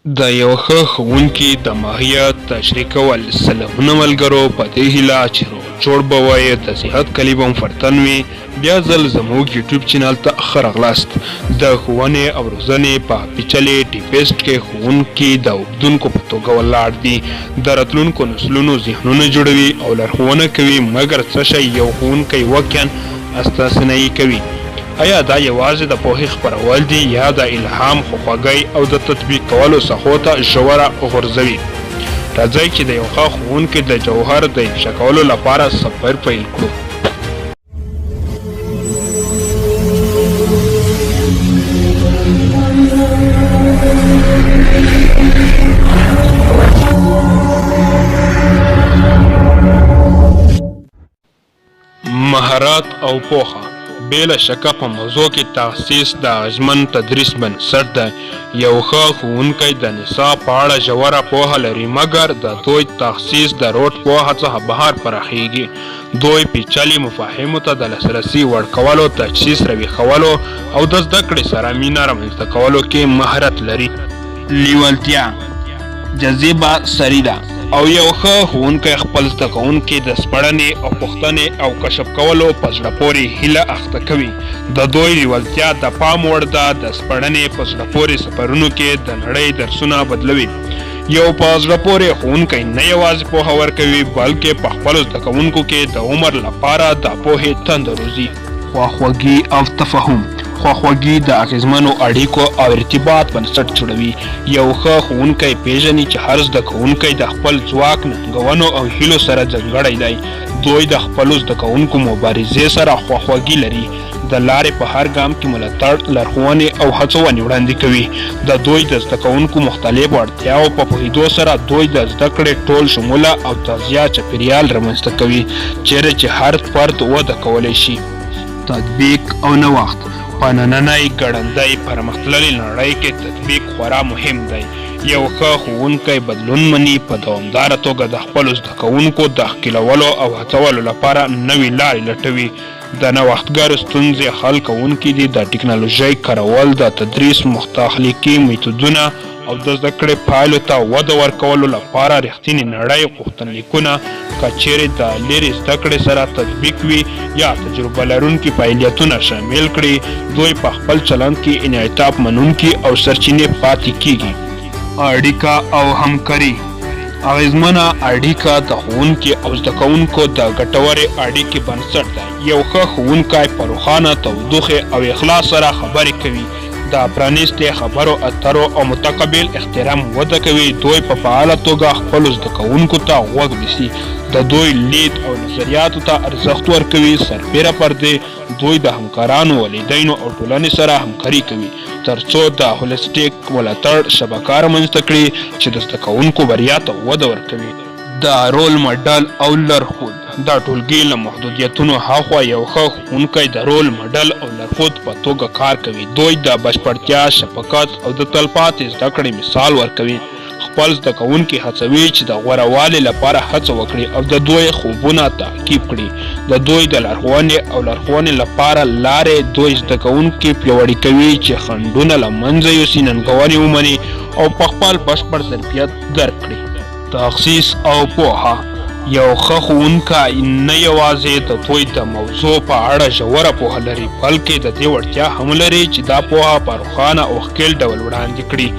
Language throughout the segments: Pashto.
د یو ښه ښوونکي د ماهیت تشریح کول. سلامونه ملګرو، په دې هیله چې روغ جوړ به وایې، د صحت کلي به هم فرتن وي. بیا ځل زموږ یوټیوب چینل ته ښه راغلاست. د ښوونې او روزنې په پیچلي ټیپسټ کې ښوونکي د اوږدونکو په توګه ولاړ دي، د راتلونکو نسلونو ذهنونه جوړوي او لارښوونه کوي. مګر څه شی یو ښوونکی واقعا استثنایي کوي؟ آیا دا یوازې د پوهې خپرول دي یا د الهام، خواخوږۍ او د تطبیق کولو څخه ته ژوره غورځوي؟ راځئ چې د یو ښه ښوونکي د جوهر د افشا کولو لپاره سفر پیل کړو. مهارت او پوهه بلا شکه په موضوع کې تخصیص د اغیزمن تدریس بنسټ دی. یو ښه ښوونکی د نصاب په اړه ژوره پوهه لري، مګر د دوی تخصیص د روټ پوهه څخه بهر پراخیږي. دوی پیچلي مفاهیمو ته د لاسرسي وړ کولو، تجسیس رویښولو او د زده کړې سره مینه رامنځته کولو کې مهارت لري. لیوالتیا جذبه سری ده او یو ښه ښوونکی خپل زده کوونکي د سپړنې او پوښتنې او کشف کولو په زړه پورې هیله اخته کوي. د دوی لیوالتیا د پام وړ ده. د سپړنې په زړه پورې سفرونو کې د نړۍ درسونه بدلوي. یو په زړه پورې ښوونکی نه یوازې پوهه ورکوي، بلکې په خپلو زده کوونکو کې د عمر لپاره د پوهې تنده روزي. خواخوږي او تفاهم. خواخوږي د اغیزمنو اړیکو او ارتباط بنسټ جوړوي. یو ښه ښوونکی پیژني چې هر زده کوونکی د خپل ځواک، ننګونو او هیلو سره ځانګړی دی. دوی د خپلو زده کوونکو مبارزې سره خواخوږي لري. د لارې په هر ګام کې ملاتړ، لارښوونې او هڅونې وړاندې کوي. د دوی د زده کوونکو مختلفو اړتیاو په پوهېدو سره دوی د زده کړې ټول شموله او تغذیه چاپیریال رامنځته کوي چیرې چې هر فرد وده کولی شي. تطبیق او نوښت. په نننۍ ګړندۍ پرمختللې نړۍ کې تطبیق خورا مهم دی. یو ښه ښوونکی بدلون مني، په دوامداره توګه د خپلو زده کوونکو د ښکېلولو او هڅولو لپاره نوې لارې لټوي. د نوښتګرو ستونزې حل کوونکي دي. د ټکنالوژۍ کارول، د تدریس تخلیقي میتودونه او د زده کړې پایلو ته وده ورکولو لپاره رښتینې نړۍ غوښتنلیکونه که چیرې د لرې زده کړې سره تطبیق وي یا تجربه لرونکي فعالیتونه شامل کړي، دوی په خپل چلند کې انعطاف منونکي او سرچینې پاتې کیږي. اړیکه او همکاري. اغیزمنه اړیکه د ښوونکي او زده کوونکو د ګټورې اړیکې بنسټ دی. یو ښه ښوونکی په روښانه تودوخې او اخلاص سره خبرې کوي. د پرانیستې خبرو اترو او متقابل احترام وده کوي. دوی په فعاله توګه خپلو زده کوونکو ته غوږ نیسي، د دوی لید او نظریاتو ته ارزښت ورکوي. سربیره پر دې، دوی د همکارانو، والدینو او ټولنې سره همکاري کوي ترڅو د هولیسټیک ملاتړ شبکه رامنځته کړي چې د زده کوونکو بریا ته وده ورکوي. د رول ماډل او لارښود. دا ټولګي له محدودیتونو هاخوا یو ښه ښوونکی د رول ماډل او لارښود په توګه کار کوي. دوی د بشپړتیا، شفقت او د تلپاتې زده کړې مثال ورکوي. خپل زده کوونکي هڅوي چې د غوره والي لپاره هڅه وکړي او د دوی خوبونه تعقیب کړي. د دوی د لارښوونې لپاره لارې دوی زده کوونکي پیاوړي کوي چې خنډونه له منځه یوسي، ننګونې ومني او په خپل بشپړ ظرفیت درک کړي. تخصیص او پوهه. یو ښه ښوونکی نه یوازې د دوی د موضوع په اړه ژوره پوهه لري، بلکې د دې وړتیا هم لري چې دا پوهه په روښانه او ښکېل ډول وړاندې کړي.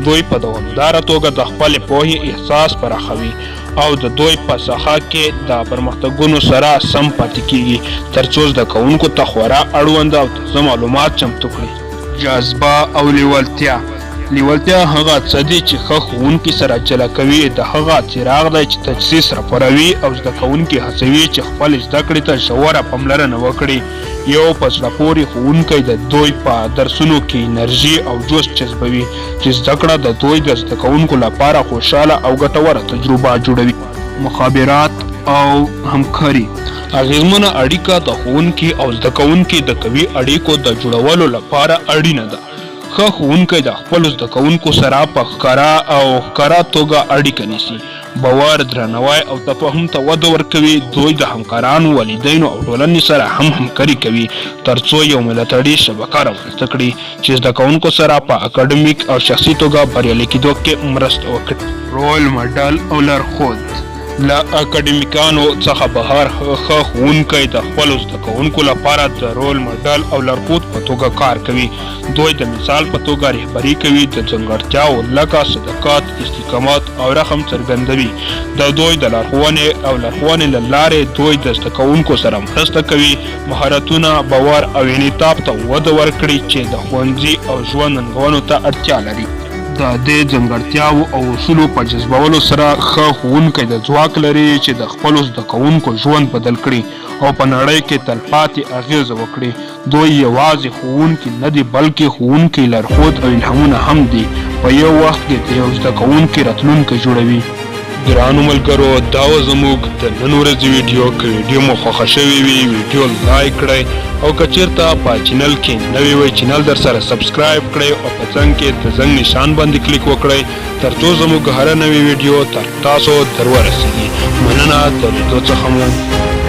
دوی په دوامداره توګه د خپلې پوهې احساس پراخوي او د دوی په ساحه کې د پرمختګونو سره سم پاتې کیږي ترڅو زده کوونکو ته خورا اړوند او تازه معلومات چمتو کړي. جذبه او لیوالتیا. لیوالتیا هغه څه دي چې ښه ښوونکي سره جلا کوي. د هغه څراغ دی چې تجسیس راپاروي او زده کوونکي هڅوي چې خپل زده کړې ته ژوره پاملرنه وکړي. یو په زړه پورې ښوونکی د دوی په درسونو کې انرژي او جوش جذبوي چې زده کړه د دوی د زده کوونکو لپاره خوشحاله او ګټوره تجربه جوړوي. مخابرات او همکاري. اغیزمنه اړیکه د ښوونکي او زده کوونکي د قوي اړیکو د جوړولو لپاره اړینه ده. ښه ښوونکی د خپلو زده کوونکو سره په ښکاره توګه اړیکه نیسي. باور، درناوی او تفاهم ته وده ورکوي. دوی د همکارانو، والدینو او ټولنې سره هم همکاري کوي ترڅو یو ملاتړي شبکه رامنځته کړي چې زده کوونکو سره په اکاډمیک او شخصي توګه بریالي کېدو کې مرسته وکړي. رول ماډل او لارښود: له اکاډمیکانو څخه بهر ښه ښوونکی د خپلو زده کوونکو لپاره د رول ماډل او لارښود په توګه کار کوي. دوی د مثال په توګه رهبري کوي، د ځانګړتیاو لکه صداقت، استقامت او رحم څرګندوي. د دوی د لارښوونې له لارې دوی د زده کوونکو سره مرسته کوي مهارتونه، باور او انعطاف ته وده ورکړي چې د ښوونځي او ژوند ننګونو ته اړتیا لري. د دې ځانګړتیاو او اصولو په جذبولو سره ښه ښوونکی د ځواک لري چې د خپلو زده کوونکو ژوند بدل کړي او په نړۍ کې تلپاتې اغیزه وکړي. دوی یوازې ښوونکي نه دي بلکې ښوونکي، لارښود او الهامونه هم دي. په یو وخت کې د یو زده کوونکي راتلونکی جوړوي. ګرانو ملګرو، دا و زموږ د نن ورځې ویډیو. که ویډیو مو خوښه شوې وي ویډیو لایک کړئ او که چېرته په چینل کې نوی وئ چینل در سره سبسکرایب کړئ او په څنګ کې د زنګ نشان باندې کلیک وکړئ ترڅو زموږ هره نوې ویډیو تر تاسو در ورسیږي. مننه د لیدو څخه مو.